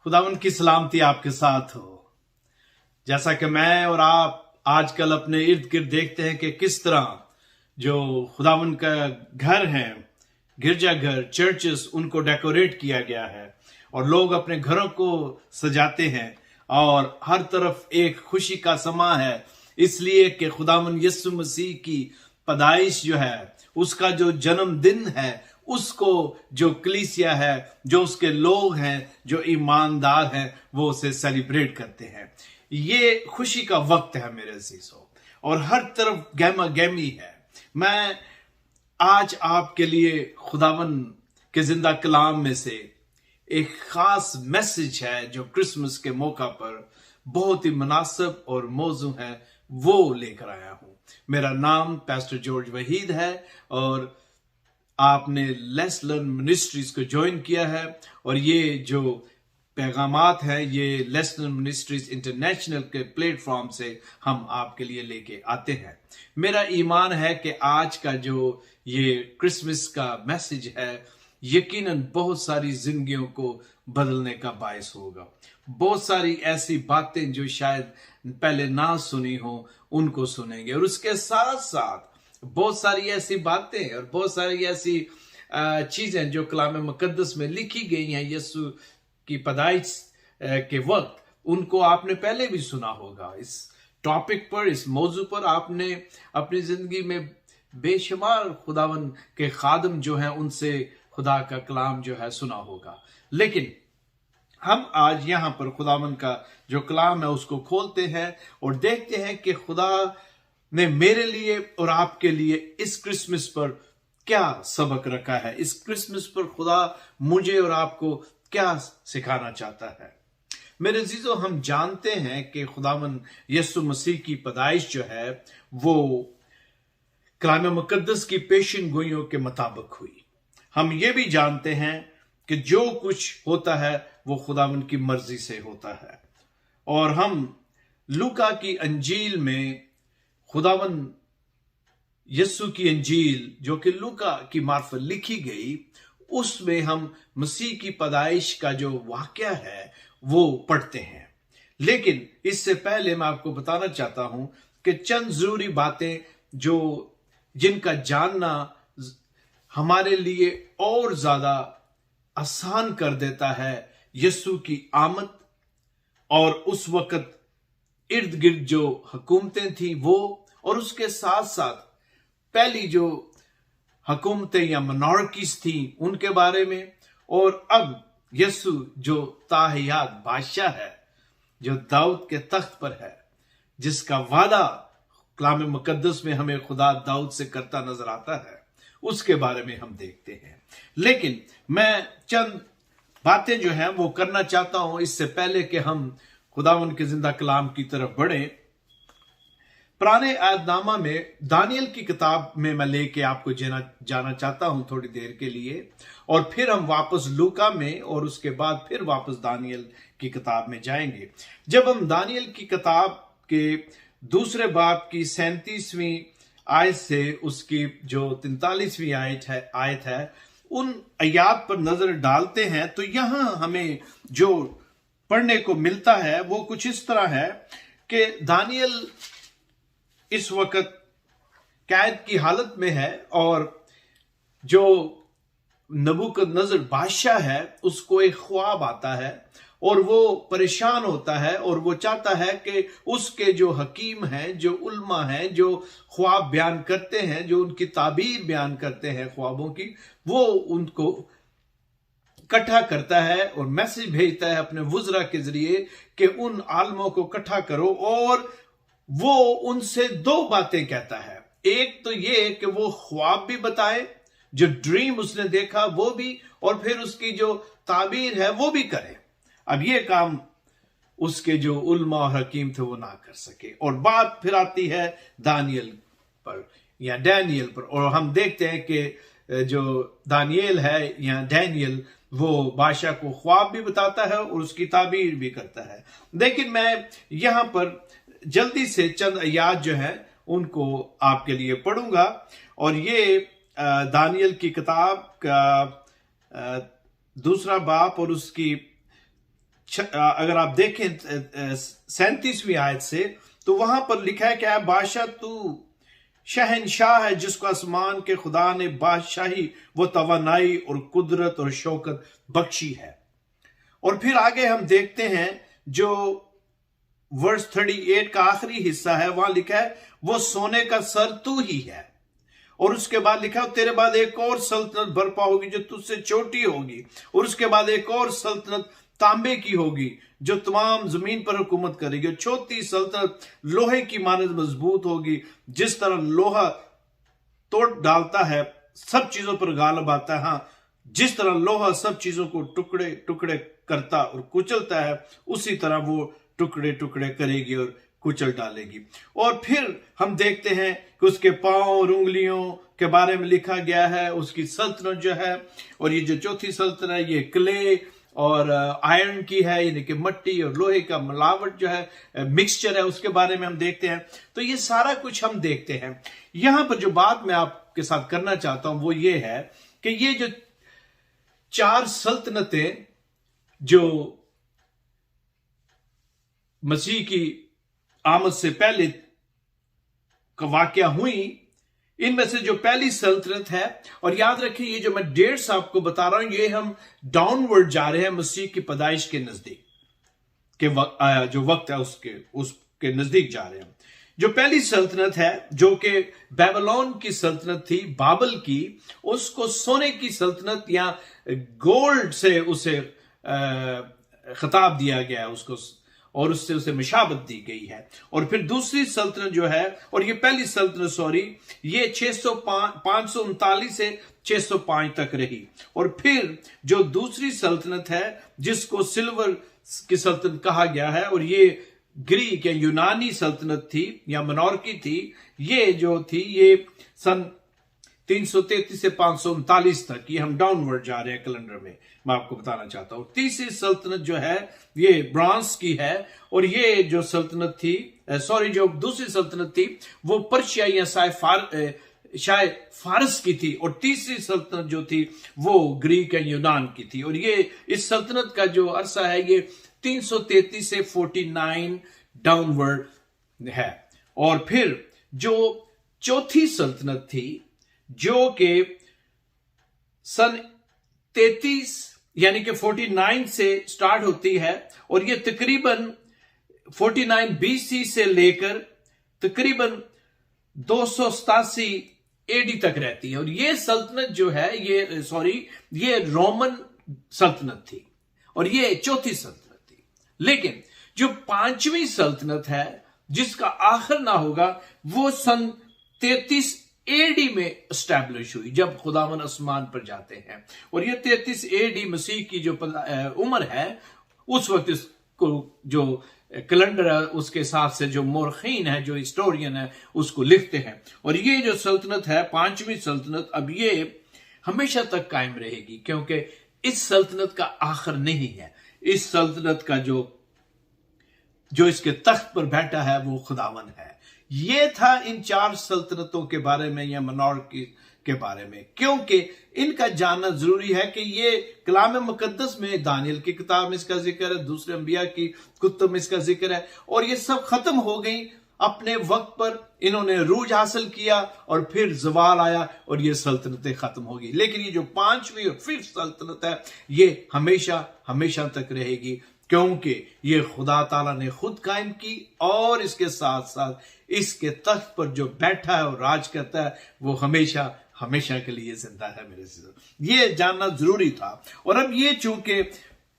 खुदावंद की सलामती आपके साथ हो। जैसा कि मैं और आप आजकल अपने इर्द गिर्द देखते हैं कि किस तरह जो खुदावंद का घर है, गिरजाघर, चर्चेस, उनको डेकोरेट किया गया है और लोग अपने घरों को सजाते हैं और हर तरफ एक खुशी का समा है, इसलिए कि खुदावंद यीशु मसीह की पैदाइश जो है, उसका जो जन्मदिन है, उसको जो कलीसिया है, जो उसके लोग हैं, जो ईमानदार हैं, वो उसे सेलिब्रेट करते हैं। ये खुशी का वक्त है मेरे अजीजों, और हर तरफ गहमा गहमी है। मैं आज आपके लिए खुदावंद के जिंदा कलाम में से एक खास मैसेज है जो क्रिसमस के मौका पर बहुत ही मुनासिब और मौजू है, वो लेकर आया हूं। मेरा नाम पास्टर जॉर्ज वहीद है और आपने लेस लर्न मिनिस्ट्रीज को ज्वाइन किया है, और ये जो पैगामात है ये लेस लर्न मिनिस्ट्रीज इंटरनेशनल के प्लेटफॉर्म से हम आपके लिए लेके आते हैं। मेरा ईमान है कि आज का जो ये क्रिसमस का मैसेज है यकीनन बहुत सारी जिंदगियों को बदलने का बायस होगा। बहुत सारी ऐसी बातें जो शायद पहले ना सुनी हो उनको सुनेंगे, और उसके साथ साथ बहुत सारी ऐसी बातें और बहुत सारी ऐसी चीजें जो कलाम मुकद्दस में लिखी गई हैं यीशु की पैदाइश के वक्त, उनको आपने पहले भी सुना होगा। इस टॉपिक पर, इस मौजू पर आपने अपनी जिंदगी में बेशुमार खुदावन के खादम जो हैं उनसे खुदा का कलाम जो है सुना होगा। लेकिन हम आज यहां पर खुदावन का जो कलाम है उसको खोलते हैं और देखते हैं कि खुदा ने मेरे लिए और आपके लिए इस क्रिसमस पर क्या सबक रखा है। इस क्रिसमस पर खुदा मुझे और आपको क्या सिखाना चाहता है। मेरे अजीजों, हम जानते हैं कि खुदावंद यीशु मसीह की पैदाइश जो है वो कलाम मुकद्दस की पेशन गोइयों के मुताबिक हुई। हम ये भी जानते हैं कि जो कुछ होता है वो खुदावंद की मर्जी से होता है, और हम लूका की अंजील में खुदावंद यीशु की अंजील जो कि लूका की मार्फत लिखी गई, उसमें हम मसीह की पैदाइश का जो वाकया है वो पढ़ते हैं। लेकिन इससे पहले मैं आपको बताना चाहता हूं कि चंद जरूरी बातें जो जिनका जानना हमारे लिए और ज्यादा आसान कर देता है यीशु की आमद, और उस वक्त इर्द गिर्द जो हुकूमतें थी वो, और उसके साथ साथ पहली जो हुकूमतें या मोनार्कीज थी उनके बारे में, और अब यीशु जो ताहयात बादशाह है, जो दाऊद के तख्त पर है, जिसका वादा कलाम मुकद्दस में हमें खुदा दाऊद से करता नजर आता है, उसके बारे में हम देखते हैं। लेकिन मैं चंद बातें जो हैं वो करना चाहता हूं इससे पहले कि हम खुदावंद के जिंदा कलाम की तरफ बढ़ें। पुराने अहदनामा में दानियल की किताब में मैं लेके आपको जाना चाहता हूं थोड़ी देर के लिए, और फिर हम वापस लूका में, और उसके बाद फिर वापस दानियल की किताब में जाएंगे। जब हम दानियल की किताब के दूसरे बाब की 37वीं आयत से उसकी जो 43वीं आयत है उन आयात पर नजर डालते हैं, तो यहां हमें जो पढ़ने को मिलता है वो कुछ इस तरह है कि दानियल इस वक्त कैद की हालत में है, और जो नबूकदनेस्सर बादशाह है उसको एक ख्वाब आता है और वो परेशान होता है, और वो चाहता है कि उसके जो हकीम हैं, जो उल्मा हैं, जो ख्वाब बयान करते हैं, जो उनकी ताबीर बयान करते हैं ख्वाबों की, वो उनको इकट्ठा करता है और मैसेज भेजता है अपने वुजरा के जरिए कि उन आलमों को इकट्ठा करो, और वो उनसे दो बातें कहता है। एक तो ये कि वो ख्वाब भी बताए, जो ड्रीम उसने देखा वो भी, और फिर उसकी जो ताबीर है वो भी करे। अब ये काम उसके जो उल्मा और हकीम थे वो ना कर सके, और बात फिर आती है दानियल पर या डैनियल पर, और हम देखते हैं कि जो दानियल है या डैनियल वो बादशाह को ख्वाब भी बताता है और उसकी ताबीर भी करता है। लेकिन मैं यहां पर जल्दी से चंद आयात जो है उनको आपके लिए पढ़ूंगा, और ये दानियल की किताब का दूसरा बाब और उसकी अगर आप देखें 37वीं आयत से, तो वहां पर लिखा है कि ऐ बादशाह, तू शहनशाह है जिसको आसमान के खुदा ने बादशाही वो तवानाई और कुदरत और शौकत बख्शी है। और फिर आगे हम देखते हैं जो वर्स 38 का आखिरी हिस्सा है, वहां लिखा है वो सोने का सर तू ही है। और उसके बाद लिखा है तेरे बाद एक और सल्तनत बर्पा होगी जो तुझसे छोटी होगी, और उसके बाद एक और सल्तनत तांबे की होगी जो तमाम जमीन पर हुकूमत करेगी। और चौथी सल्तनत लोहे की मानद मजबूत होगी, जिस तरह लोहा तोड़ डालता है सब चीजों पर गालिब आता है। हाँ, जिस तरह लोहा सब चीजों को टुकड़े टुकड़े करता और कुचलता है, उसी तरह वो टुकड़े टुकड़े करेगी और कुचल डालेगी। और फिर हम देखते हैं कि उसके पांव और उंगलियों के बारे में लिखा गया है, उसकी सल्तनत जो है। और ये जो चौथी सल्तनत है, ये क्ले और आयरन की है, यानी कि मट्टी और लोहे का मिलावट जो है, मिक्सचर है, उसके बारे में हम देखते हैं। तो ये सारा कुछ हम देखते हैं। यहां पर जो बात मैं आपके साथ करना चाहता हूं वो ये है कि ये जो 4 सल्तनतें जो मसीह की आमद से पहले का वाकया हुई, इनमें से जो पहली सल्तनत है, और याद रखिए ये जो मैं डेट्स आपको बता रहा हूं, ये हम डाउनवर्ड जा रहे हैं मसीह की पैदाइश के नजदीक के जो वक्त है उसके नजदीक जा रहे हैं। जो पहली सल्तनत है जो कि बेबीलोन की सल्तनत थी, बाबल की, उसको सोने की सल्तनत या गोल्ड से उसे खिताब दिया गया उसको, और उससे उसे मशाबत दी गई है। और फिर दूसरी सल्तनत जो है, और ये पहली सल्तनत ये 539 से 605 तक रही। और फिर जो दूसरी सल्तनत है जिसको सिल्वर की सल्तनत कहा गया है, और ये ग्रीक या यूनानी सल्तनत थी या मोनार्की थी, ये जो थी ये सन 333 से 539 तक, ये हम डाउनवर्ड जा रहे हैं कैलेंडर में, मैं आपको बताना चाहता हूं। तीसरी सल्तनत जो है ये ब्रांस की है, और ये जो सल्तनत थी जो दूसरी सल्तनत थी वो पर्शिया या शायद फारस की थी। और तीसरी सल्तनत जो थी वो ग्रीक या यूनान की थी। और ये इस सल्तनत का जो अरसा है ये 333 से 49 डाउनवर्ड है। और फिर जो चौथी सल्तनत थी जो कि सन 33 यानी कि 49 से स्टार्ट होती है, और ये तकरीबन 49 BC से लेकर तकरीबन 287 AD तक रहती है। और ये सल्तनत जो है ये रोमन सल्तनत थी, और ये चौथी सल्तनत थी। लेकिन जो 5वीं सल्तनत है जिसका आखिर ना होगा, वो सन 33 AD में स्टैब्लिश हुई, जब खुदावन आसमान पर जाते हैं। और ये 33 AD मसीह की जो उम्र है, उस वक्त इसको जो कैलेंडर है उसके हिसाब से जो मोरखीन है, जो हिस्टोरियन है, उसको लिखते हैं। और ये जो सल्तनत है 5वीं सल्तनत, अब ये हमेशा तक कायम रहेगी, क्योंकि इस सल्तनत का आखिर नहीं है। इस सल्तनत का जो इसके तख्त पर बैठा है वो खुदावन है। ये था इन 4 सल्तनतों के बारे में या मोनार्की के बारे में, क्योंकि इनका जानना जरूरी है कि ये कलाम मुकद्दस में, दानियल की किताब में इसका जिक्र है, दूसरे अंबिया की कुतुब में इसका जिक्र है। और ये सब खत्म हो गई अपने वक्त पर, इन्होंने रूज हासिल किया और फिर जवाल आया और ये सल्तनतें खत्म हो गई। लेकिन ये जो 5वीं और 5th सल्तनत है ये हमेशा हमेशा तक रहेगी, क्योंकि ये खुदा ताला ने खुद कायम की, और इसके साथ साथ इसके तख्त पर जो बैठा है और राज करता है वो हमेशा हमेशा के लिए जिंदा है। मेरे से ये जानना जरूरी था। और अब ये चूंकि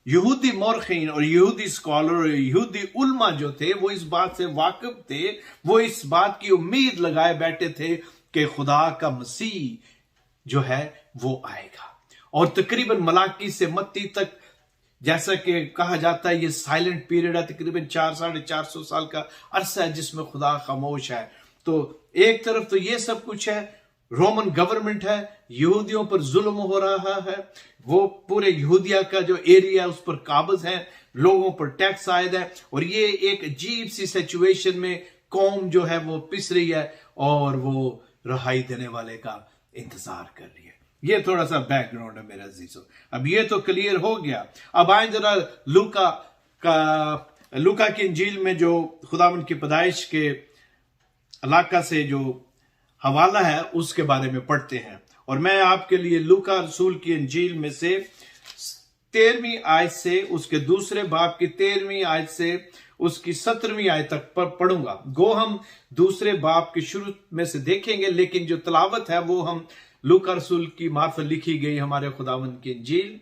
यहूदी मोरखीन और यहूदी स्कॉलर और यहूदी उल्मा जो थे वो इस बात से वाकिफ थे, वो इस बात की उम्मीद लगाए बैठे थे कि खुदा का मसीह जो है वो आएगा। और तकरीबन मलाकी से मत्ती तक, जैसा कि कहा जाता है, ये साइलेंट पीरियड है, तकरीबन 400-450 साल का अरसा है जिसमें खुदा खामोश है। तो एक तरफ तो ये सब कुछ है, रोमन गवर्नमेंट है, यहूदियों पर जुल्म हो रहा है, वो पूरे यहूदिया का जो एरिया उस पर काबज है, लोगों पर टैक्स आयद है, और ये एक अजीब सी सिचुएशन में कौम जो है वो पिस रही है और वो रहाई देने वाले का इंतजार कर रही है। ये थोड़ा सा बैकग्राउंड है मेरा अजीजों। अब ये तो क्लियर हो गया। अब आए जरा लूका का लूका की इंजील में जो खुदावंद की पैदाइश के इलाका से जो हवाला है उसके बारे में पढ़ते हैं। और मैं आपके लिए लूका रसूल की इंजील में से 13वीं आयत से उसके दूसरे बाब की 13वीं आयत से उसकी 17वीं आयत तक पढ़ूंगा। गो हम दूसरे बाब के शुरू में से देखेंगे, लेकिन जो तलावत है वो हम लूका रसूल की मार्फत लिखी गई हमारे खुदावंद की इंजील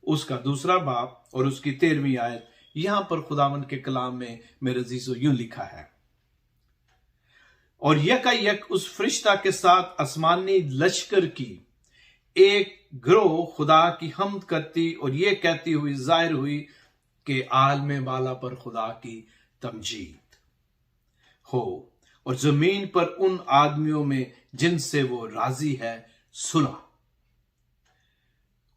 उसका दूसरा बाब और उसकी 13वीं आयत। यहां पर खुदावंद के कलाम में मेरे अजीजों यूं लिखा है, और यकायक उस फरिश्ता के साथ आसमानी लश्कर की एक ग्रोह खुदा की हमद करती और ये कहती हुई जाहिर हुई कि आलमे वाला पर खुदा की तमजीद हो और जमीन पर उन आदमियों में जिनसे वो राजी है सुलह।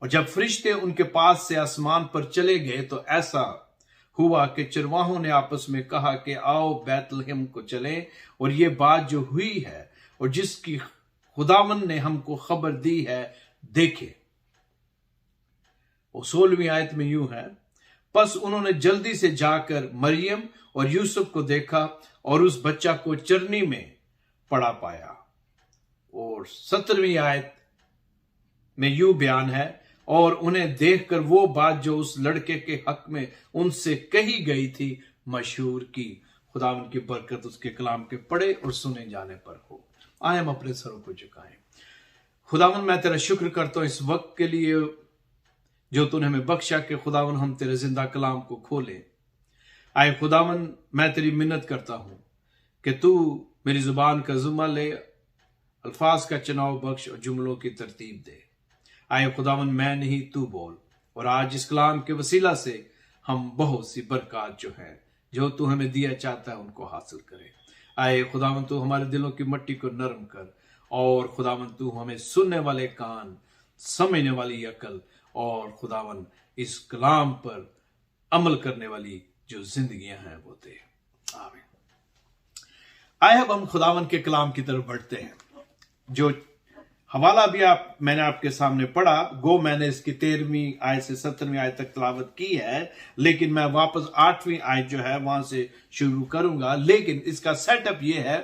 और जब फरिश्ते उनके पास से आसमान पर चले गए तो ऐसा हुआ कि चरवाहों ने आपस में कहा कि आओ बैतलहम को चलें और ये बात जो हुई है और जिसकी खुदावन ने हमको खबर दी है देखे। और 16वीं आयत में यूं है, बस उन्होंने जल्दी से जाकर मरियम और यूसुफ को देखा और उस बच्चा को चरनी में पड़ा पाया। और 17वीं आयत में यूं बयान है, और उन्हें देखकर वो बात जो उस लड़के के हक में उनसे कही गई थी मशहूर की। खुदावंद की बरकत उसके कलाम के पढ़े और सुने जाने पर हो। आए हम अपने सरों को झुकाएं। खुदावंद मैं तेरा शुक्र करता हूं इस वक्त के लिए जो तूने हमें बख्शा कि खुदावंद हम तेरे जिंदा कलाम को खोले। आए खुदावंद मैं तेरी मिन्नत करता हूं कि तू मेरी जुबान का जुम्मा ले, अल्फाज का चुनाव बख्श और जुमलों की तरतीब दे। आए खुदावन मैं नहीं तू बोल, और आज इस कलाम के वसीला से हम बहुत सी बरकत जो है जो तू हमें दिया चाहता है उनको हासिल करें। आए खुदावन तू हमारे दिलों की मट्टी को नरम कर, और खुदावन तू हमें सुनने वाले कान, समझने वाली अकल, और खुदावन इस कलाम पर अमल करने वाली जो जिंदगियां हैं वो दे। आमीन। आए अब हम खुदावन के कलाम की तरफ बढ़ते हैं। जो हवाला भी मैंने आपके सामने पढ़ा, गो मैंने इसकी 13वीं आयत से 17वीं आयत तक तिलावत की है, लेकिन मैं वापस 8वीं आयत जो है वहां से शुरू करूंगा। लेकिन इसका सेटअप ये है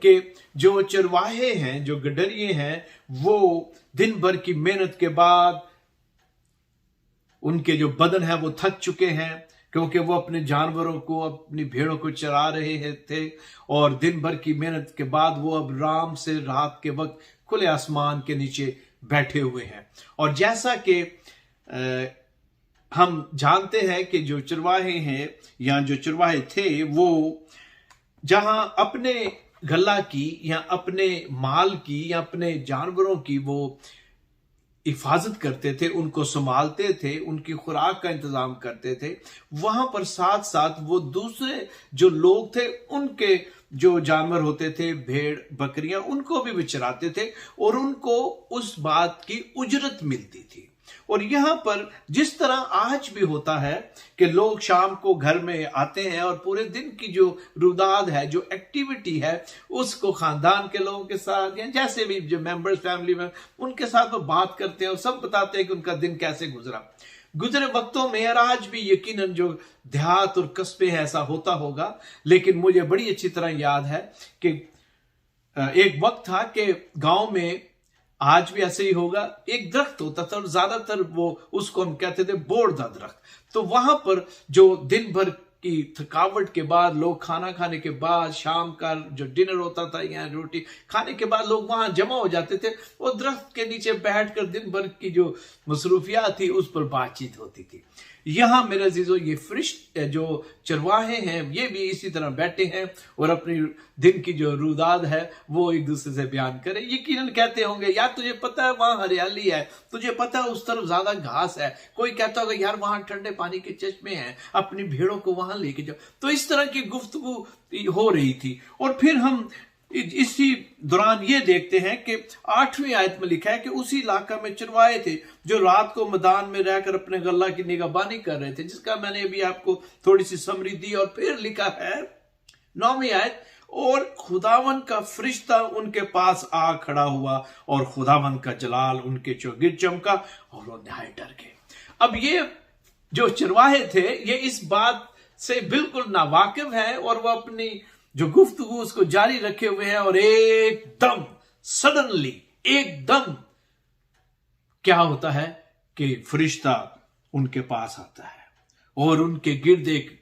कि जो चरवाहे हैं, जो गडरिये हैं, वो दिन भर की मेहनत के बाद उनके जो बदन है वो थक चुके हैं, क्योंकि वो अपने जानवरों को, अपनी भेड़ों को चरा रहे थे, और दिन भर की मेहनत के बाद वो अब आराम से रात के वक्त खुले आसमान के नीचे बैठे हुए हैं। और जैसा कि हम जानते हैं कि जो चरवाहे हैं या जो चरवाहे थे वो जहां अपने गल्ला की या अपने माल की या अपने जानवरों की वो हिफाजत करते थे, उनको संभालते थे, उनकी खुराक का इंतजाम करते थे, वहां पर साथ साथ वो दूसरे जो लोग थे उनके जो जानवर होते थे, भेड़ बकरियां, उनको भी चराते थे और उनको उस बात की उजरत मिलती थी। और यहां पर जिस तरह आज भी होता है कि लोग शाम को घर में आते हैं और पूरे दिन की जो रुदाद है, जो एक्टिविटी है, उसको खानदान के लोगों के साथ या जैसे भी जो मेंबर्स फैमिली में उनके साथ वो बात करते हैं और सब बताते हैं कि उनका दिन कैसे गुजरे वक्तों में। और आज भी यकीनन जो देहात और कस्बे हैं ऐसा होता होगा, लेकिन मुझे बड़ी अच्छी तरह याद है कि एक वक्त था कि गांव में, आज भी ऐसे ही होगा, एक दरख्त होता था और ज्यादातर वो उसको हम कहते थे बोरदा दरख्त। तो वहां पर जो दिन भर की थकावट के बाद लोग खाना खाने के बाद, शाम का जो डिनर होता था या रोटी खाने के बाद लोग वहां जमा हो जाते थे और दरख्त के नीचे बैठकर दिन भर की जो मसरूफियात थी उस पर बातचीत होती थी। यहां मेरे अजीजों ये फरिश्ते जो चरवाहे हैं ये भी इसी तरह बैठे हैं और अपनी दिन की जो रुदाद है वो एक दूसरे से बयान करें। यकीनन कहते होंगे यार तुझे पता है वहां हरियाली है, तुझे पता है उस तरफ ज्यादा घास है, कोई कहता होगा यार वहां ठंडे पानी के चश्मे हैं, अपनी भेड़ों को वहां लेके जाओ। तो इस तरह की गुफ्तगू हो रही थी। और फिर हम इसी दौरान ये देखते हैं कि 8वीं आयत में लिखा है कि उसी इलाका में चरवाहे थे जो रात को मैदान में रहकर अपने गल्ला की निगहबानी कर रहे थे, जिसका मैंने अभी आपको थोड़ी सी समरी दी। और फिर लिखा है 9वीं आयत, और खुदावन का फरिश्ता उनके पास आ खड़ा हुआ और खुदावन का जलाल उनके चौगिर्द चमका और वो नहाए डर गए। अब ये जो चरवाहे थे ये इस बात से बिल्कुल नावाकिफ है और वो अपनी जो गुफ्तगू उसको जारी रखे हुए हैं, और एकदम सडनली एकदम क्या होता है कि फरिश्ता उनके पास आता है और उनके गिर्द एक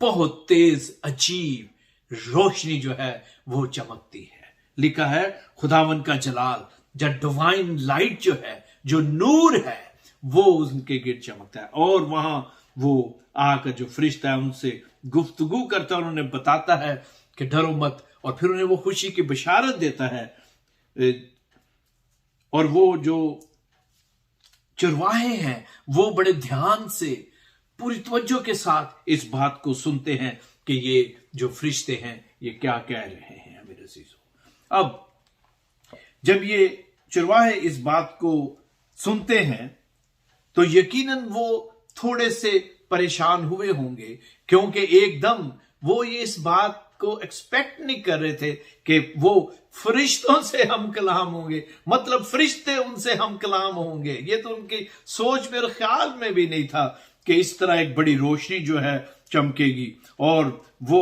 बहुत तेज अजीब रोशनी जो है वो चमकती है। लिखा है खुदावन का जलाल, जो डिवाइन लाइट जो है, जो नूर है, वो उनके गिर्द चमकता है। और वहां वो आकर जो फरिश्ता है उनसे गुफ्तगू करता है और उन्हें बताता है कि डरो मत, और फिर उन्हें वो खुशी की बशारत देता है। और वो जो चरवाहे हैं वो बड़े ध्यान से पूरी तवज्जो के साथ इस बात को सुनते हैं कि ये जो फरिश्ते हैं ये क्या कह रहे हैं मेरे अजीजों। अब जब ये चरवाहे इस बात को सुनते हैं तो यकीनन वो थोड़े से परेशान हुए होंगे, क्योंकि एकदम वो ये इस बात को एक्सपेक्ट नहीं कर रहे थे कि वो फरिश्तों से हम कलाम होंगे, मतलब फरिश्ते उनसे हम कलाम होंगे। ये तो उनकी सोच में और ख्याल में भी नहीं था कि इस तरह एक बड़ी रोशनी जो है चमकेगी और वो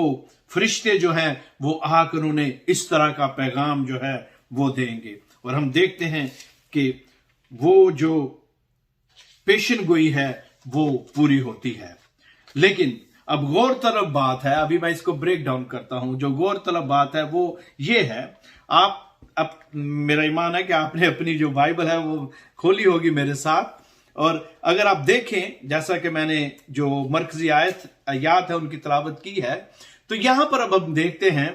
फरिश्ते जो हैं वो आकर उन्हें इस तरह का पैगाम जो है वो देंगे। और हम देखते हैं कि वो जो पेशन गोई है वो पूरी होती है। लेकिन अब गौरतलब बात है, अभी मैं इसको ब्रेक डाउन करता हूं। जो गौरतलब बात है वो ये है, अब मेरा ईमान है कि आपने अपनी जो बाइबल है वो खोली होगी मेरे साथ, और अगर आप देखें जैसा कि मैंने जो मरकजी आयत है उनकी तलावत की है, तो यहां पर अब हम देखते हैं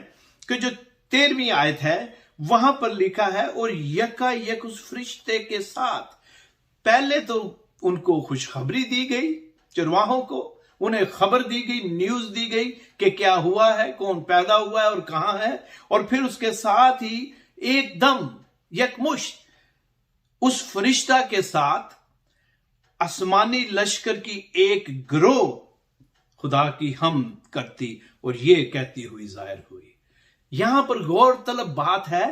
कि जो 13वीं आयत है वहां पर लिखा है, और यकायक उस फरिश्ते के साथ पहले तो उनको खुशखबरी दी गई, चरवाहों को उन्हें खबर दी गई, न्यूज दी गई कि क्या हुआ है, कौन पैदा हुआ है और कहां है। और फिर उसके साथ ही एकदम यकमुश्त उस फरिश्ता के साथ आसमानी लश्कर की एक गिरोह खुदा की हम करती और ये कहती हुई जाहिर हुई। यहां पर गौरतलब बात है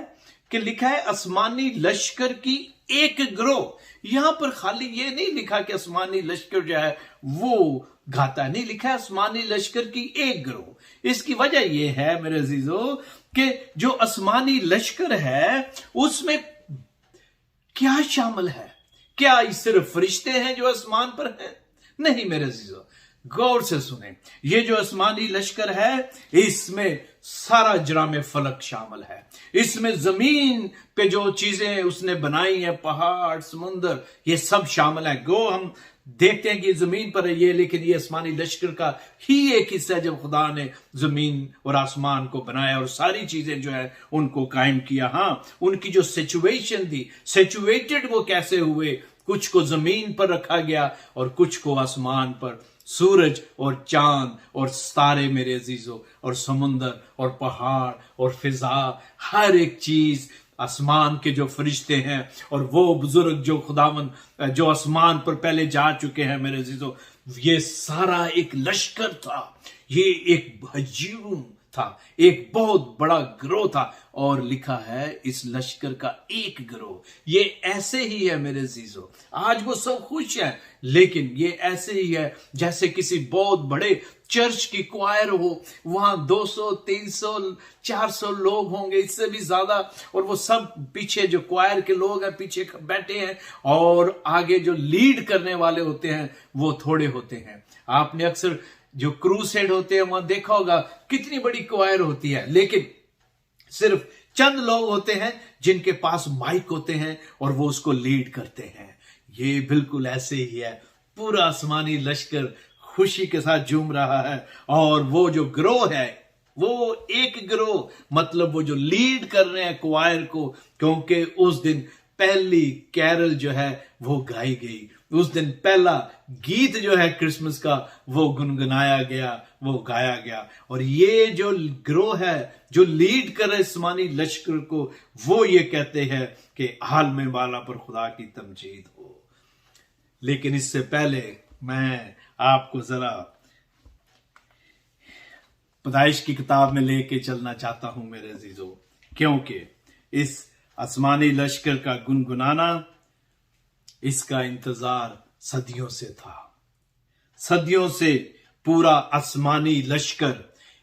कि लिखा है आसमानी लश्कर की एक गिरोह। यहां पर खाली ये नहीं लिखा कि आसमानी लश्कर जो है वो घाता, नहीं लिखा है आसमानी लश्कर की एक गिरोह। इसकी वजह यह है मेरे अजीजों कि जो आसमानी लश्कर है उसमें क्या शामिल है? क्या ये सिर्फ फरिश्ते हैं जो आसमान पर हैं? नहीं मेरे अजीजों, गौर से सुने। ये जो आसमानी लश्कर है इसमें सारा जराम फलक शामिल है। इसमें जमीन पे जो चीजें उसने बनाई हैं, पहाड़, समुंदर, ये सब शामिल है। गो हम देखते हैं कि जमीन पर है ये, लेकिन ये आसमानी लश्कर का ही एक हिस्सा है जब खुदा ने जमीन और आसमान को बनाया और सारी चीजें जो है उनको कायम किया। हाँ, उनकी जो सिचुएशन थी, सिचुएटेड वो कैसे हुए, कुछ को जमीन पर रखा गया और कुछ को आसमान पर। सूरज और चांद और सितारे मेरे अजीजों, और समुंदर और पहाड़ और फिजा, हर एक चीज, आसमान के जो फरिश्ते हैं और वो बुजुर्ग जो खुदावन जो आसमान पर पहले जा चुके हैं मेरे अजीजों, ये सारा एक लश्कर था, ये एक हजूम था, एक बहुत बड़ा गिरोह था। और लिखा है इस लश्कर का एक गिरोह। ये ऐसे ही है मेरे अजीजों, आज वो सब खुश है, लेकिन ये ऐसे ही है जैसे किसी बहुत बड़े चर्च की क्वायर हो, वहां 200, 300, 400 लोग होंगे, इससे भी ज्यादा, और वो सब पीछे जो क्वायर के लोग हैं पीछे बैठे हैं और आगे जो लीड करने वाले होते हैं वो थोड़े होते हैं। आपने अक्सर जो क्रूसेड होते हैं वहां देखा होगा कितनी बड़ी क्वायर होती है, लेकिन सिर्फ चंद लोग होते हैं जिनके पास माइक होते हैं और वो उसको लीड करते हैं। ये बिल्कुल ऐसे ही है, पूरा आसमानी लश्कर खुशी के साथ झूम रहा है, और वो जो गिरोह है वो एक गिरोह, मतलब वो जो लीड कर रहे हैं क्वायर को, क्योंकि उस दिन पहली कैरल जो है वो गाई गई, उस दिन पहला गीत जो है क्रिसमस का वो गुनगुनाया गया, वो गाया गया। और ये जो गिरोह है जो लीड कर रहे आसमानी लश्कर को, वो ये कहते हैं कि आलम वाला पर खुदा की तमजीद हो। लेकिन इससे पहले मैं आपको जरा पैदाइश की किताब में लेके चलना चाहता हूं मेरे अजीजों, क्योंकि इस आसमानी लश्कर का गुनगुनाना, इसका इंतजार सदियों से था। सदियों से पूरा आसमानी लश्कर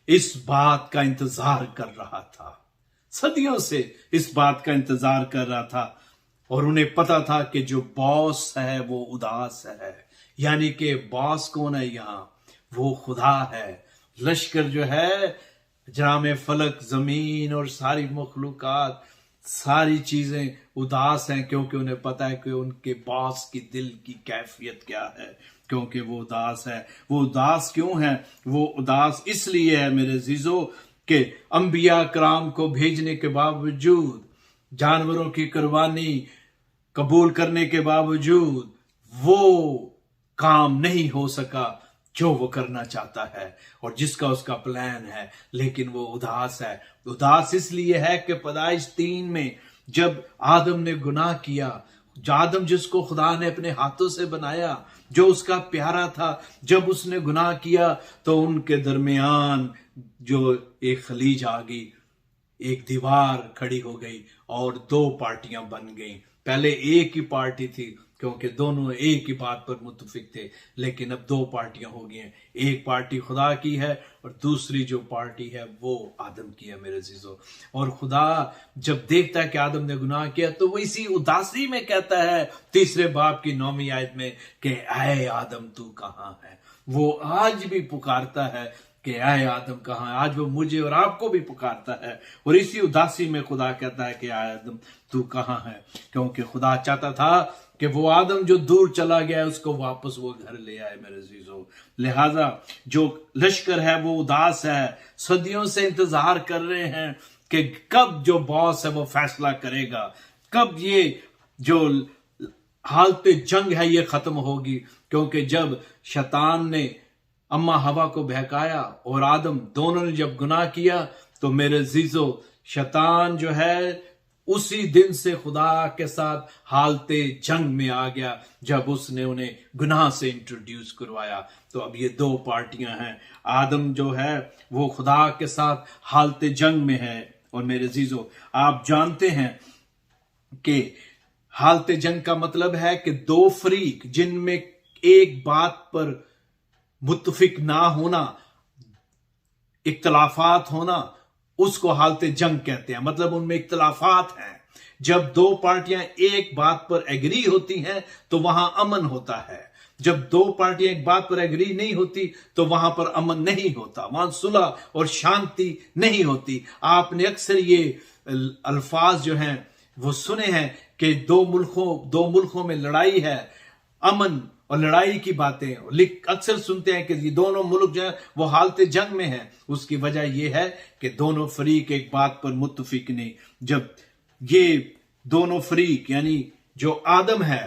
इस बात का इंतजार कर रहा था, सदियों से इस बात का इंतजार कर रहा था। और उन्हें पता था कि जो बॉस है वो उदास है, यानी कि बॉस कौन है यहां, वो खुदा है। लश्कर जो है, जनाम फलक, जमीन और सारी मखलूकात, सारी चीजें उदास हैं, क्योंकि उन्हें पता है कि उनके बॉस की दिल की कैफियत क्या है, क्योंकि वो उदास है। वो उदास क्यों है? वो उदास इसलिए है मेरे अजीजों कि अंबिया कराम को भेजने के बावजूद, जानवरों की कुर्बानी कबूल करने के बावजूद वो काम नहीं हो सका जो वो करना चाहता है और जिसका उसका प्लान है। लेकिन वो उदास है। उदास इसलिए है कि पैदाइश 3 में जब आदम ने गुनाह किया, आदम जिसको खुदा ने अपने हाथों से बनाया, जो उसका प्यारा था, जब उसने गुनाह किया तो उनके दरमियान जो एक खलीज आ गई, एक दीवार खड़ी हो गई और 2 पार्टियां बन गईं। पहले एक ही पार्टी थी क्योंकि दोनों एक ही बात पर मुत्तफिक थे, लेकिन अब 2 पार्टियां हो गई हैं। एक पार्टी खुदा की है और दूसरी जो पार्टी है वो आदम की है मेरे अजीजों। और खुदा जब देखता है कि आदम ने गुनाह किया तो वो इसी उदासी में कहता है 3 बाब की 9वीं आयत में कि ऐ आदम तू कहां है। वो आज भी पुकारता है कि आए आदम कहां है। आज वो मुझे और आपको भी पुकारता है और इसी उदासी में खुदा कहता है कि आए आदम तू कहां है, क्योंकि खुदा चाहता था कि वो आदम जो दूर चला गया है उसको वापस वो घर ले आए मेरे अजीजों। लिहाजा जो लश्कर है वो उदास है, सदियों से इंतजार कर रहे हैं कि कब जो बॉस है वो फैसला करेगा, कब ये जो हालत जंग है ये खत्म होगी। क्योंकि जब शैतान ने अम्मा हवा को बहकाया और आदम दोनों ने जब गुनाह किया तो मेरे अजीजों शैतान जो है उसी दिन से खुदा के साथ हालते जंग में आ गया जब उसने उन्हें गुनाह से इंट्रोड्यूस करवाया। तो अब ये 2 पार्टियां हैं। आदम जो है वो खुदा के साथ हालते जंग में है। और मेरे अजीजों आप जानते हैं कि हालते जंग का मतलब है कि 2 फरीक जिनमें एक बात पर मुत्तफिक ना होना, इख्तलाफात होना, उसको हालते जंग कहते हैं। मतलब उनमें इख्तलाफात हैं। जब 2 पार्टियां एक बात पर एग्री होती हैं तो वहां अमन होता है। जब 2 पार्टियां एक बात पर एग्री नहीं होती तो वहां पर अमन नहीं होता, वहां सुलह और शांति नहीं होती। आपने अक्सर ये अल्फाज जो हैं वो सुने हैं कि 2 मुल्कों में लड़ाई है, अमन और लड़ाई की बातें अक्सर सुनते हैं कि ये दोनों मुल्क जो है वो हालते जंग में है। उसकी वजह यह है कि दोनों फरीक एक बात पर मुत्तफिक नहीं। जब ये दोनों फरीक यानी जो आदम है,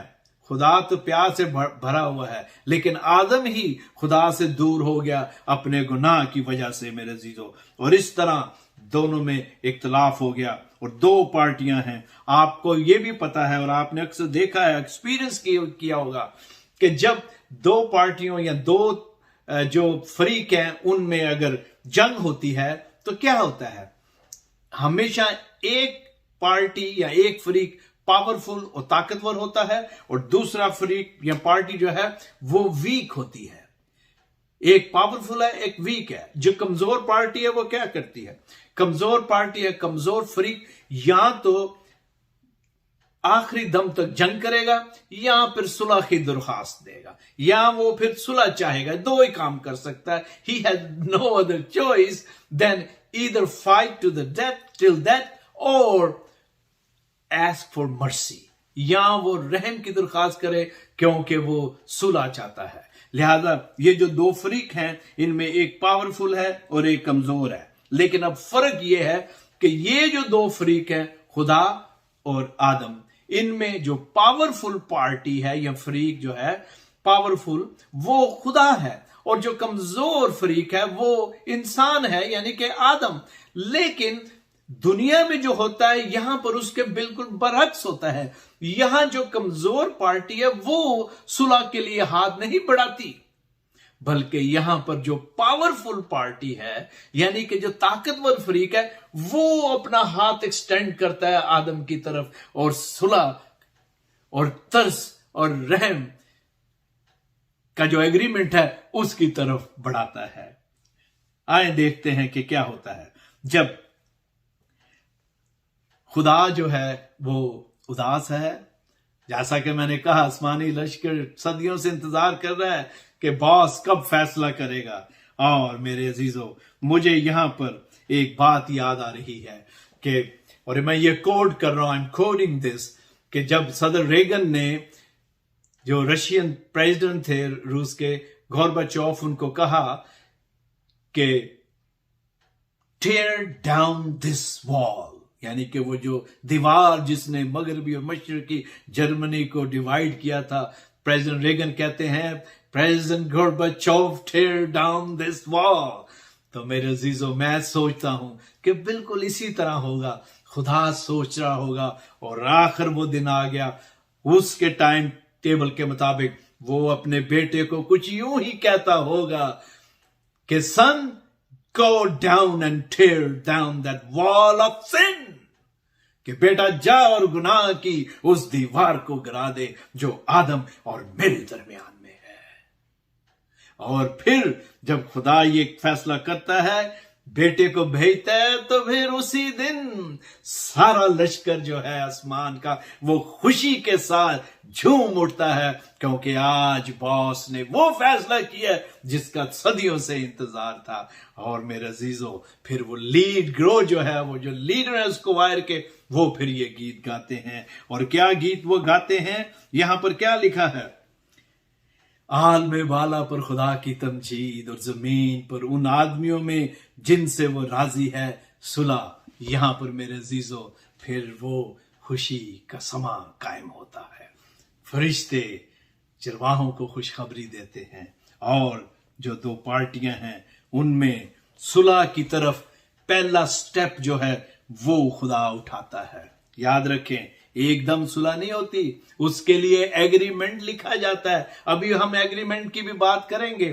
खुदा तो प्यार से भरा हुआ है, लेकिन आदम ही खुदा से दूर हो गया अपने गुनाह की वजह से मेरे अजीजों। और इस तरह दोनों में इख्तलाफ हो गया और 2 पार्टियां हैं। आपको ये भी पता है और आपने अक्सर देखा है, एक्सपीरियंस किया होगा कि जब 2 पार्टियों या 2 जो फरीक हैं उनमें अगर जंग होती है तो क्या होता है, हमेशा एक पार्टी या एक फरीक पावरफुल और ताकतवर होता है और दूसरा फरीक या पार्टी जो है वो वीक होती है। एक पावरफुल है, एक वीक है। जो कमजोर पार्टी है वो क्या करती है, कमजोर पार्टी है, कमजोर फरीक या तो आखिरी दम तक जंग करेगा या फिर सुलह की दरखास्त देगा, या वो फिर सुलह चाहेगा। 2 ही काम कर सकता है। He has no other choice than either fight to the death till death और आस्क फॉर मर्सी, या वो रहम की दरखास्त करे क्योंकि वो सुलह चाहता है। लिहाजा ये जो 2 फरीक हैं इनमें एक पावरफुल है और एक कमजोर है। लेकिन अब फर्क ये है कि ये जो 2 फरीक हैं खुदा और आदम, इनमें जो पावरफुल पार्टी है या फरीक जो है पावरफुल वो खुदा है और जो कमजोर फरीक है वो इंसान है यानी कि आदम। लेकिन दुनिया में जो होता है यहां पर उसके बिल्कुल बरअक्स होता है। यहां जो कमजोर पार्टी है वो सुलह के लिए हाथ नहीं बढ़ाती, बल्कि यहां पर जो पावरफुल पार्टी है यानी कि जो ताकतवर फरीक है वो अपना हाथ एक्सटेंड करता है आदम की तरफ और सुलह और तरस और रहम का जो एग्रीमेंट है उसकी तरफ बढ़ाता है। आए देखते हैं कि क्या होता है जब खुदा जो है वो उदास है। जैसा कि मैंने कहा, आसमानी लश्कर सदियों से इंतजार कर रहा है कि बॉस कब फैसला करेगा। और मेरे अजीजों, मुझे यहां पर एक बात याद आ रही है कि, और मैं ये कोड कर रहा हूं, आई एम कोडिंग दिस, कि जब सदर रेगन ने, जो रशियन प्रेसिडेंट थे रूस के, गोर्बाचोव, उनको कहा कि टेयर डाउन दिस वॉल, यानी कि वो जो दीवार जिसने मगरबी और मशरकी जर्मनी को डिवाइड किया था, प्रेसिडेंट रेगन कहते हैं, president Gorbachev tear down this wall. तो मेरे अजीजों, मैं सोचता हूं कि बिल्कुल इसी तरह होगा। खुदा सोच रहा होगा और आखिर वो दिन आ गया, उसके टाइम टेबल के मुताबिक वो अपने बेटे को कुछ यूं ही कहता होगा कि सन, go down and tear down that wall of sin, कि बेटा जा और गुनाह की उस दीवार को गिरा दे जो आदम और मेरे दरमियान में है। और फिर जब खुदा ये फैसला करता है, बेटे को भेजता है, तो फिर उसी दिन सारा लश्कर जो है आसमान का, वो खुशी के साथ झूम उठता है, क्योंकि आज बॉस ने वो फैसला किया जिसका सदियों से इंतजार था। और मेरे अजीजों, फिर वो लीड ग्रो जो है, वो जो लीडर है उसको वायर के, वो फिर ये गीत गाते हैं। और क्या गीत वो गाते हैं, यहां पर क्या लिखा है, आलम वाला पर खुदा की तमजीद, और जमीन पर उन आदमियों में जिनसे वो राजी है सुलह। यहां पर मेरे अजीजों, फिर वो खुशी का समा कायम होता है। फरिश्ते चरवाहों को खुशखबरी देते हैं, और जो दो पार्टियां हैं उनमें सुलह की तरफ पहला स्टेप जो है वो खुदा उठाता है। याद रखें, एकदम सुलह नहीं होती, उसके लिए एग्रीमेंट लिखा जाता है। अभी हम एग्रीमेंट की भी बात करेंगे।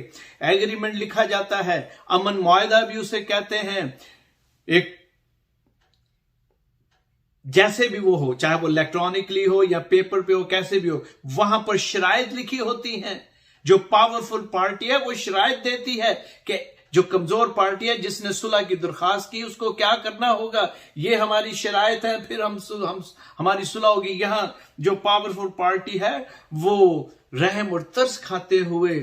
एग्रीमेंट लिखा जाता है, अमन मुआहदा भी उसे कहते हैं। एक जैसे भी वो हो, चाहे वो इलेक्ट्रॉनिकली हो या पेपर पे हो, कैसे भी हो, वहां पर शराइत लिखी होती हैं। जो पावरफुल पार्टी है वो शराइत देती है कि जो कमजोर पार्टी है जिसने सुलह की दरखास्त की, उसको क्या करना होगा, ये हमारी शराइत है, फिर हम हमारी सुलह होगी। यहां जो पावरफुल पार्टी है वो रहम और तरस खाते हुए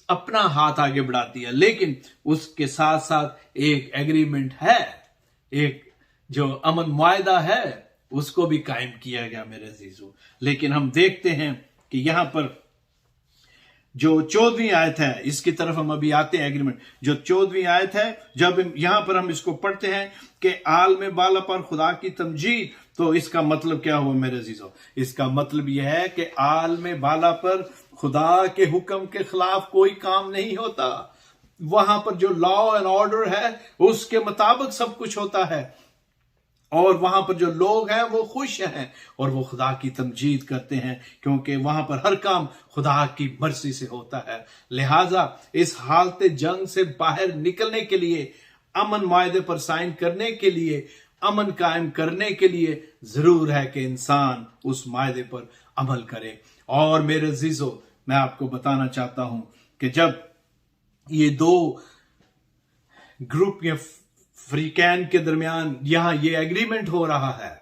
अपना हाथ आगे बढ़ाती है, लेकिन उसके साथ साथ एक एग्रीमेंट है, एक जो अमन मुआहदा है उसको भी कायम किया गया मेरे अजीजों। लेकिन हम देखते हैं कि यहां पर जो 14वीं आयत है, इसकी तरफ हम अभी आते हैं। एग्रीमेंट जो 14वीं आयत है, जब यहां पर हम इसको पढ़ते हैं कि आलम बाला पर खुदा की तमजीद, तो इसका मतलब क्या हुआ मेरे अजीजों, इसका मतलब यह है कि आलम बाला पर खुदा के हुक्म के खिलाफ कोई काम नहीं होता। वहां पर जो लॉ एंड ऑर्डर है उसके मुताबिक सब कुछ होता है, और वहां पर जो लोग हैं वो खुश हैं और वो खुदा की तमजीद करते हैं, क्योंकि वहां पर हर काम खुदा की मर्जी से होता है। लिहाजा इस हालत जंग से बाहर निकलने के लिए, अमन मुआहदे पर साइन करने के लिए, अमन कायम करने के लिए जरूर है कि इंसान उस मुआहदे पर अमल करे। और मेरे अजीजों, मैं आपको बताना चाहता हूं कि जब ये दो ग्रुप या फ्रीकैन के दरमियान यहां ये एग्रीमेंट हो रहा है,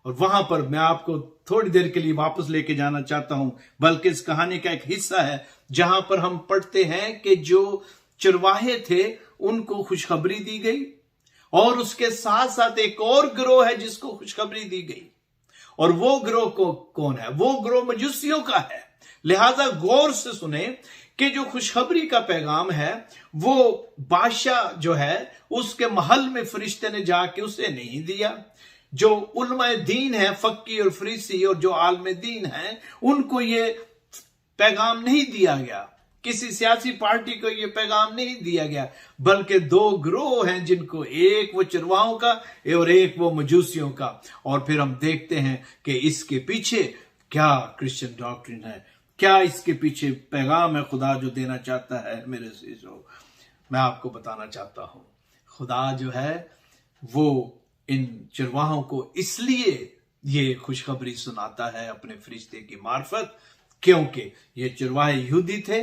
और वहां पर मैं आपको थोड़ी देर के लिए वापस लेके जाना चाहता हूं, बल्कि इस कहानी का एक हिस्सा है जहां पर हम पढ़ते हैं कि जो चरवाहे थे उनको खुशखबरी दी गई, और उसके साथ साथ एक और गिरोह है जिसको खुशखबरी दी गई, और वो गिरोह को कौन है, वो गिरोह मजूसियों का है। लिहाजा गौर से सुने कि जो खुशखबरी का पैगाम है वो बादशाह जो है उसके महल में फरिश्ते ने जाके उसे नहीं दिया। जो उलमाए दीन है, फक्की और फरीसी और जो आलम दीन है, उनको ये पैगाम नहीं दिया गया, किसी सियासी पार्टी को ये पैगाम नहीं दिया गया, बल्कि दो ग्रोह हैं जिनको, एक वो चरवाहों का और एक वो मजूसियों का। और फिर हम देखते हैं कि इसके पीछे क्या क्रिश्चियन डॉक्ट्रिन है, क्या इसके पीछे पैगाम है खुदा जो देना चाहता है। मेरे अजीजों, मैं आपको बताना चाहता हूं, खुदा जो है वो इन चरवाहों को इसलिए ये खुशखबरी सुनाता है अपने फरिश्ते की मार्फत क्योंकि ये चरवाहे यहूदी थे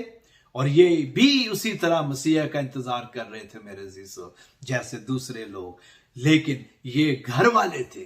और ये भी उसी तरह मसीहा का इंतजार कर रहे थे मेरे अजीजों, जैसे दूसरे लोग। लेकिन ये घर वाले थे,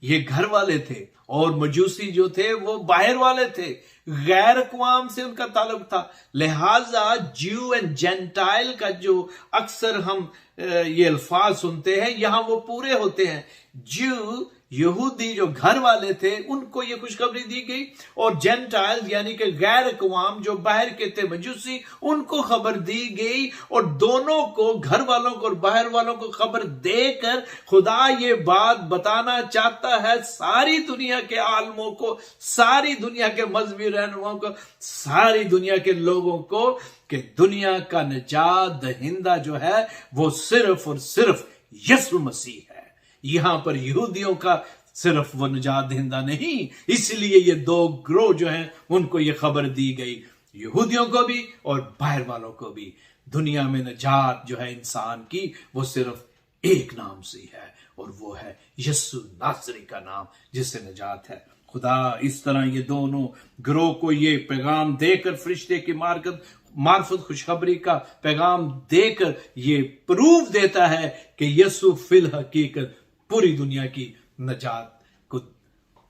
ये घर वाले थे, और मजूसी जो थे वो बाहर वाले थे, गैर अक़वाम से उनका ताल्लुक था। लिहाजा ज्यू एंड जेंटाइल का जो अक्सर हम ये अल्फाज सुनते हैं, यहां वो पूरे होते हैं। ज्यू यहूदी जो घर वाले थे उनको ये खुशखबरी दी गई, और जेंटाइल यानी कि गैर अक़वाम जो बाहर के थे मजूसी, उनको खबर दी गई। और दोनों को, घर वालों को और बाहर वालों को खबर देकर खुदा ये बात बताना चाहता है सारी दुनिया के आलमों को, सारी दुनिया के मजहबी रहनुमाओं को, सारी दुनिया के लोगों को, कि दुनिया का निजात दहिंदा जो है वो सिर्फ और सिर्फ यीशु मसीह है। यहां पर यहूदियों का सिर्फ वो निजात दहिंदा नहीं, इसलिए ये दो ग्रोह जो हैं उनको ये खबर दी गई, यहूदियों को भी और बाहर वालों को भी। दुनिया में निजात जो है इंसान की वो सिर्फ एक नाम से है, और वो है यीशु नासरी का नाम, जिससे निजात है। खुदा इस तरह ये दोनों ग्रोह को ये पैगाम देकर, फरिश्ते की मार्फत खुशखबरी का पैगाम देकर ये प्रूफ देता है कि यीशु फिल हकीकत पूरी दुनिया की निजात को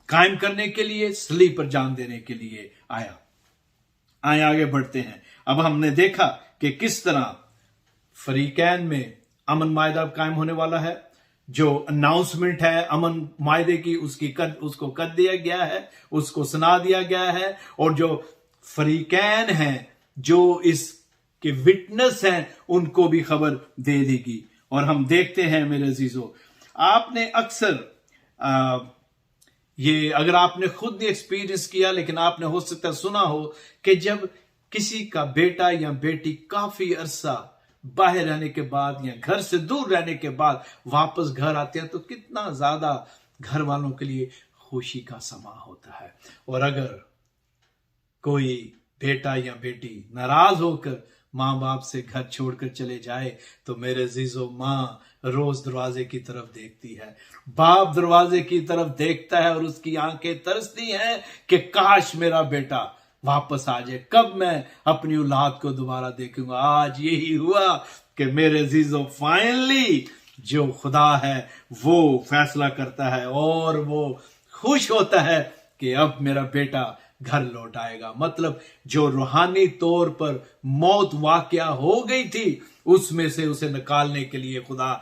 कायम करने के लिए, सलीब पर जान देने के लिए आया। आए आगे बढ़ते हैं। अब हमने देखा कि किस तरह फरीकैन में अमन मायदा कायम होने वाला है। जो अनाउंसमेंट है अमन मायदे की, उसको कर दिया गया है, उसको सुना दिया गया है, और जो फरीकैन हैं, जो इसके विटनेस हैं, उनको भी खबर दे देगी। और हम देखते हैं मेरे अजीजों, आपने अक्सर ये, अगर आपने खुद नहीं एक्सपीरियंस किया, लेकिन आपने हो सकता है सुना हो कि जब किसी का बेटा या बेटी काफी अरसा बाहर रहने के बाद या घर से दूर रहने के बाद वापस घर आते हैं, तो कितना ज्यादा घर वालों के लिए खुशी का समा होता है। और अगर कोई बेटा या बेटी नाराज होकर माँ बाप से घर छोड़कर चले जाए, तो मेरे अजीजों, माँ रोज दरवाजे की तरफ देखती है, बाप दरवाजे की तरफ देखता है, और उसकी आंखें तरसती हैं कि काश मेरा बेटा वापस आ जाए, कब मैं अपनी औलाद को दोबारा देखूंगा। आज यही हुआ कि मेरे अजीजों, फाइनली जो खुदा है वो फैसला करता है, और वो खुश होता है कि अब मेरा बेटा घर लौट आएगा। मतलब जो रूहानी तौर पर मौत वाकया हो गई थी, उसमें से उसे निकालने के लिए खुदा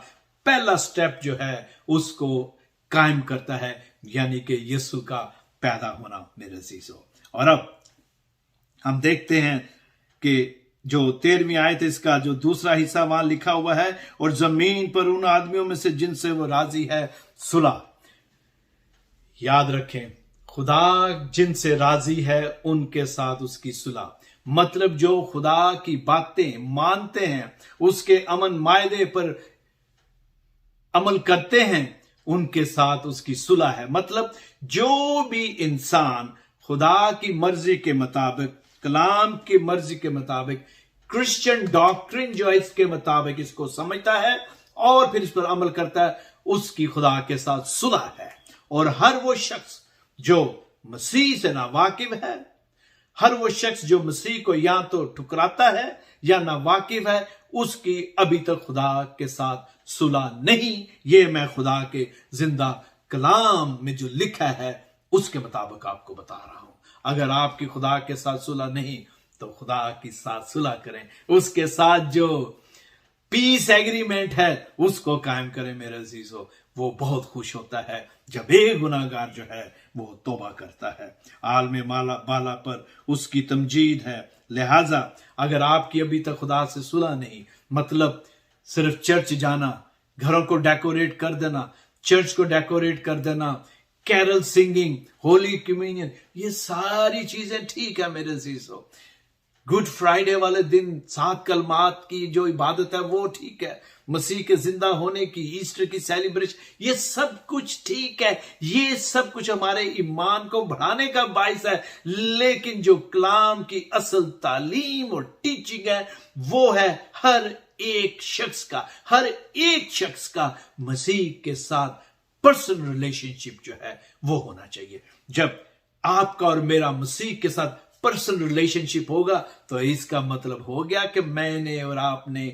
पहला स्टेप जो है उसको कायम करता है, यानी कि यीशु का पैदा होना मेरे अजीजों। और अब हम देखते हैं कि जो 13वीं आयत है, इसका जो दूसरा हिस्सा वहां लिखा हुआ है, और जमीन पर उन आदमियों में से जिनसे वो राजी है सुलह। याद रखें, खुदा जिनसे राजी है उनके साथ उसकी सुलह। मतलब जो खुदा की बातें मानते हैं, उसके अमन मायदे पर अमल करते हैं, उनके साथ उसकी सुलह है। मतलब जो भी इंसान खुदा की मर्जी के मुताबिक, कलाम की मर्जी के मुताबिक, क्रिश्चियन डॉक्ट्रिन जो है इसके मुताबिक इसको समझता है और फिर इस पर अमल करता है, उसकी खुदा के साथ सुलह है। और हर वो शख्स जो मसीह से ना वाकिफ है, हर वो शख्स जो मसीह को या तो ठुकराता है या ना वाकिफ है, उसकी अभी तक खुदा के साथ सुलह नहीं। ये मैं खुदा के जिंदा कलाम में जो लिखा है उसके मुताबिक आपको बता रहा हूं। अगर आपकी खुदा के साथ सुलह नहीं, तो खुदा के साथ सुलह करें, उसके साथ जो पीस एग्रीमेंट है उसको कायम करें मेरे अजीजों। वो बहुत खुश होता है जब एक गुनाहगार जो है वो तौबा करता है। आलम बाला पर उसकी तमजीद है। लिहाजा अगर आपकी अभी तक खुदा से सुलह नहीं, मतलब सिर्फ चर्च जाना, घरों को डेकोरेट कर देना, चर्च को डेकोरेट कर देना, कैरल सिंगिंग, होली कम्युनियन, ये सारी चीजें ठीक है मेरे अजीजों। गुड फ्राइडे वाले दिन 7 कलमात की जो इबादत है वो ठीक है, मसीह के जिंदा होने की, ईस्टर की सेलिब्रेशन, ये सब कुछ ठीक है, ये सब कुछ हमारे ईमान को बढ़ाने का बाइस है। लेकिन जो कलाम की असल तालीम और टीचिंग है वो है हर एक शख्स का मसीह के साथ पर्सनल रिलेशनशिप जो है वो होना चाहिए। जब आपका और मेरा मसीह के साथ पर्सनल रिलेशनशिप होगा, तो इसका मतलब हो गया कि मैंने और आपने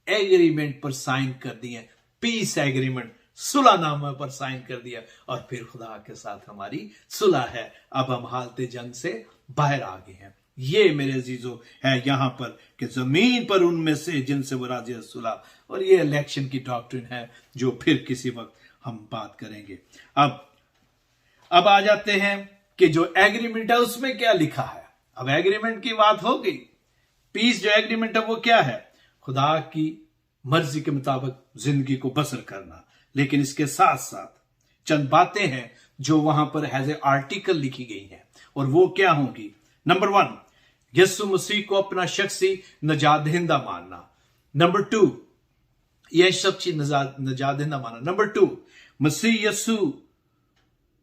एग्रीमेंट पर साइन कर दिए, पीस एग्रीमेंट, सुलहनामा पर साइन कर दिया, और फिर खुदा के साथ हमारी सुलह है। अब हम हालते जंग से बाहर आ गए हैं। ये मेरे अजीजों है यहां पर कि जमीन पर उनमें से जिनसे वो राजी है सुलह। और ये इलेक्शन की डॉक्ट्रिन है जो फिर किसी वक्त हम बात करेंगे। अब आ जाते हैं कि जो एग्रीमेंट है उसमें क्या लिखा है। अब एग्रीमेंट की बात हो गई। पीस जो एग्रीमेंट है वो क्या है? खुदा की मर्जी के मुताबिक जिंदगी को बसर करना। लेकिन इसके साथ साथ चंद बातें हैं जो वहां पर एज ए आर्टिकल लिखी गई हैं, और वो क्या होंगी? नंबर 1, यीशु मसीह को अपना शख्सी नजात दहिंदा मानना। नंबर 2, यह शख्सी नजात दहिंदा मानना। नंबर 2, मसीह यीशु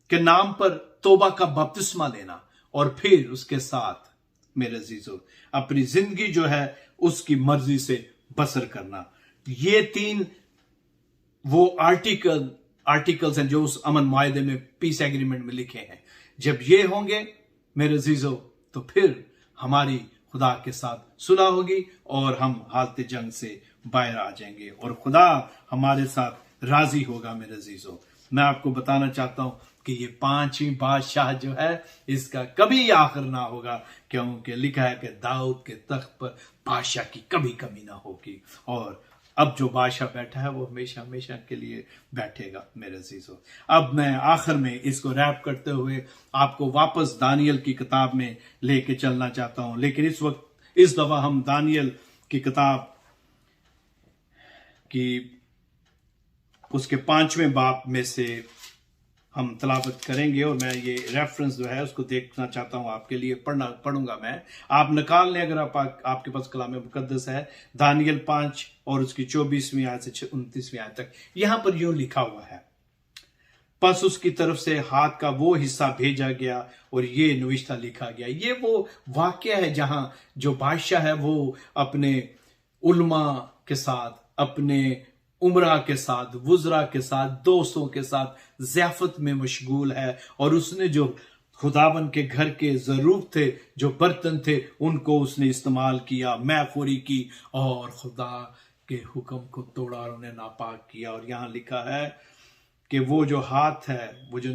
के नाम पर तौबा का बपतिस्मा लेना। और फिर उसके साथ मेरे अजीजों अपनी जिंदगी जो है उसकी मर्जी से बसर करना। ये 3 वो आर्टिकल्स हैं जो उस अमन मुआहदे में, पीस एग्रीमेंट में लिखे हैं। जब ये होंगे मेरे अजीजों तो फिर हमारी खुदा के साथ सुलह होगी और हम हालत जंग से बाहर आ जाएंगे और खुदा हमारे साथ राजी होगा। मेरे अजीजों, मैं आपको बताना चाहता हूं कि ये 5वीं बादशाह जो है इसका कभी आखिर ना होगा, क्योंकि लिखा है कि दाऊद के तख्त पर बादशाह की कभी कमी ना होगी। और अब जो बादशाह बैठा है वो हमेशा हमेशा के लिए बैठेगा। मेरे अजीजों, अब मैं आखिर में इसको रैप करते हुए आपको वापस दानियल की किताब में लेके चलना चाहता हूं। लेकिन इस दफा हम दानियल की किताब की उसके 5वें बाब में से हम तलावत करेंगे, और मैं ये रेफरेंस जो है उसको देखना चाहता हूं, आपके लिए पढ़ूंगा मैं। आप निकाल लें अगर आपके पास कलाम मुकद्दस है। दानियल 5 और उसकी 24वीं आयत से 29वीं आयत तक यहां पर यूं लिखा हुआ है, बस उसकी तरफ से हाथ का वो हिस्सा भेजा गया और ये नविश्ता लिखा गया। ये वो वाकया है जहां जो बादशाह है वो अपने उलमा के साथ, अपने उमरा के साथ, वुजरा के साथ, दोस्तों के साथ ज़ियाफत में मशगूल है, और उसने जो खुदावन के घर के ज़रूरत थे, जो बर्तन थे, उनको उसने इस्तेमाल किया, मैखोरी की और खुदा के हुक्म को तोड़ा और उन्हें नापाक किया। और यहां लिखा है कि वो जो हाथ है, वो जो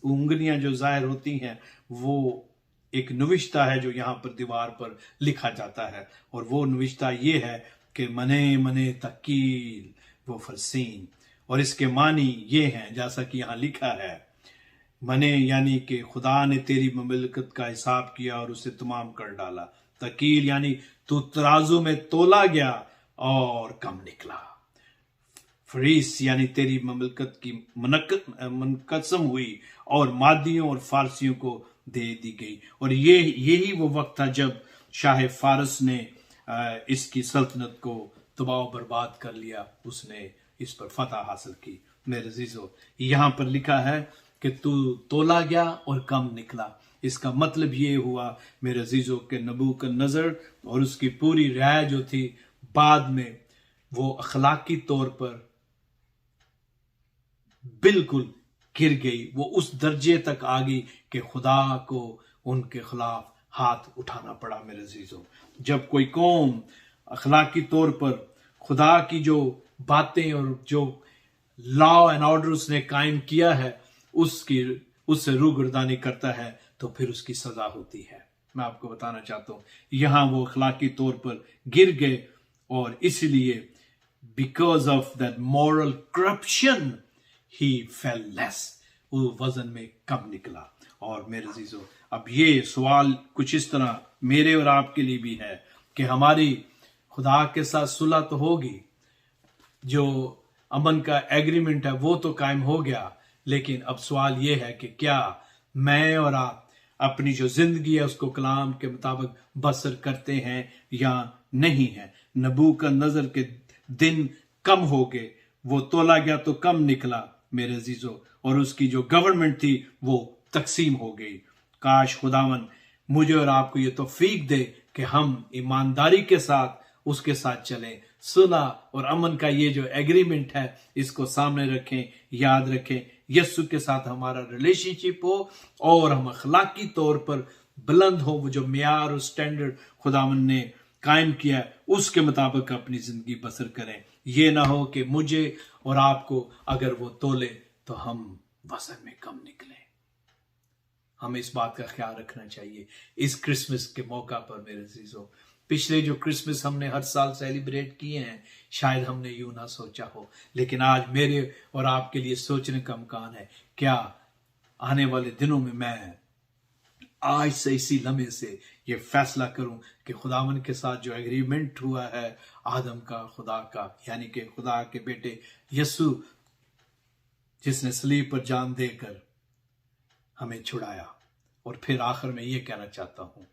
उंगलियां जो जाहिर होती हैं, वो एक नविश्ता है जो यहां पर दीवार पर लिखा जाता है, और वो नविश्ता ये है कि मने मने तकील वो फरसीन। और इसके मानी ये हैं जैसा कि यहां लिखा है, मने यानी कि खुदा ने तेरी ममलकत का हिसाब किया और उसे तमाम कर डाला। तकील यानी तू तराजू में तोला गया और कम निकला। फरीस यानी तेरी ममलकत की मनकसम हुई और मादियों और फारसियों को दे दी गई। और यही वो वक्त था जब शाह फारस ने इसकी सल्तनत को तबाह बर्बाद कर लिया, उसने इस पर फतह हासिल की। मेरे अजीजों, यहां पर लिखा है कि तू तोला गया और कम निकला। इसका मतलब ये हुआ मेरे अजीजों के नबूकदनेस्सर और उसकी पूरी राय जो थी, बाद में वो अखलाकी तौर पर बिल्कुल गिर गई। वो उस दर्जे तक आ गई कि खुदा को उनके खिलाफ हाथ उठाना पड़ा। मेरे अजीजों, जब कोई कौम अखलाकी तौर पर खुदा की जो बातें और जो लॉ एंड ऑर्डर उसने कायम किया है उससे रूगर्दानी करता है, तो फिर उसकी सजा होती है। मैं आपको बताना चाहता हूं, यहां वो अखलाकी तौर पर गिर गए और इसलिए because of that moral corruption he fail less, वो वजन में कम निकला। और मेरे अजीजों, अब ये सवाल कुछ इस तरह मेरे और आपके लिए भी है कि हमारी खुदा के साथ सुलह तो होगी, जो अमन का एग्रीमेंट है वो तो कायम हो गया, लेकिन अब सवाल ये है कि क्या मैं और आप अपनी जो जिंदगी है उसको कलाम के मुताबिक बसर करते हैं या नहीं है। नबूकदनेस्सर के दिन कम हो गए, वो तोला गया तो कम निकला मेरे अजीजों, और उसकी जो गवर्नमेंट थी वो तकसीम हो गई। काश खुदावन मुझे और आपको ये तौफीक दे कि हम ईमानदारी के साथ उसके साथ चलें, सुलह और अमन का ये जो एग्रीमेंट है इसको सामने रखें, याद रखें, यीशु के साथ हमारा रिलेशनशिप हो और हम अखलाकी तौर पर बुलंद हो, वो जो मियार और स्टैंडर्ड खुदावन ने कायम किया है उसके मुताबिक अपनी जिंदगी बसर करें। ये ना हो कि मुझे और आपको अगर वो तोले तो हम वजन में कम निकलें। हमें इस बात का ख्याल रखना चाहिए इस क्रिसमस के मौका पर। मेरे अजीजों, पिछले जो क्रिसमस हमने हर साल सेलिब्रेट किए हैं शायद हमने यूं ना सोचा हो, लेकिन आज मेरे और आपके लिए सोचने का इम्कान है। क्या आने वाले दिनों में मैं आज से इसी लम्हे से ये फैसला करूं कि खुदावन के साथ जो एग्रीमेंट हुआ है आदम का, खुदा का, यानी कि खुदा के बेटे यसु जिसने सलीब पर जान देकर हमें छुड़ाया। और फिर आखिर में ये कहना चाहता हूं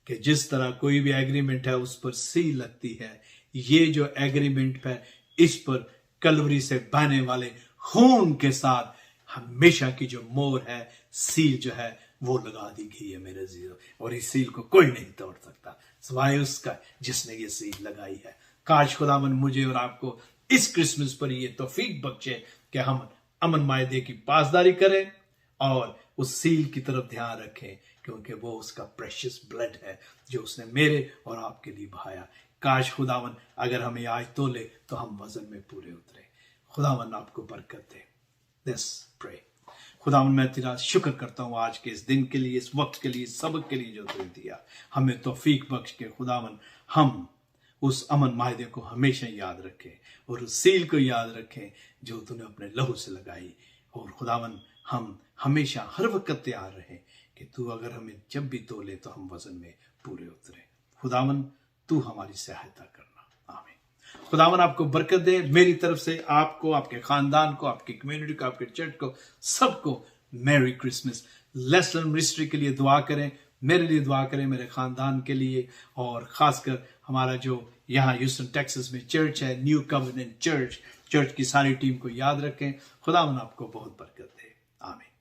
कि जिस तरह कोई भी एग्रीमेंट है उस पर सील लगती है, ये जो एग्रीमेंट है इस पर कलवरी से बहने वाले खून के साथ हमेशा की जो मोहर है, सील जो है वो लगा दी गई है मेरे अजीजों। और इस सील को कोई नहीं तोड़ सकता सिवाय उसका जिसने ये सील लगाई है। काश खुदावन मुझे और आपको इस क्रिसमस पर ये तौफीक बख्शे कि हम अमन मायदे की पासदारी करें और उस सील की तरफ ध्यान रखें, क्योंकि वो उसका प्रेशियस ब्लड है जो उसने मेरे और आपके लिए बहाया। काश खुदावन अगर हमें आज तोले तो हम वजन में पूरे उतरे। खुदावन आपको बरकत दे। Let's pray. खुदावन मैं तेरा शुक्र करता हूँ आज के इस दिन के लिए, इस वक्त के लिए, इस सबक के लिए जो तूने दिया। हमें तौफीक बख्श के खुदावन हम उस अमन मायदे को हमेशा याद रखें और उस सील को याद रखें जो तूने अपने लहू से लगाई। और खुदावन हम हमेशा हर वक्त तैयार रहें कि तू अगर हमें जब भी तोले तो हम वजन में पूरे उतरे। खुदावन तू हमारी सहायता करना। आमीन। खुदावन आपको बरकत दे। मेरी तरफ से आपको, आपके खानदान को, आपकी कम्युनिटी को, आपके चर्च को, सबको मैरी क्रिसमस। लेस्लन मिनिस्ट्री के लिए दुआ करें, मेरे लिए दुआ करें, मेरे खानदान के लिए, और खासकर हमारा जो यहाँ ह्यूस्टन टेक्सास में चर्च है, न्यू कवेनेंट चर्च की सारी टीम को याद रखें। खुदावन आपको बहुत बरकत दे। आमीन।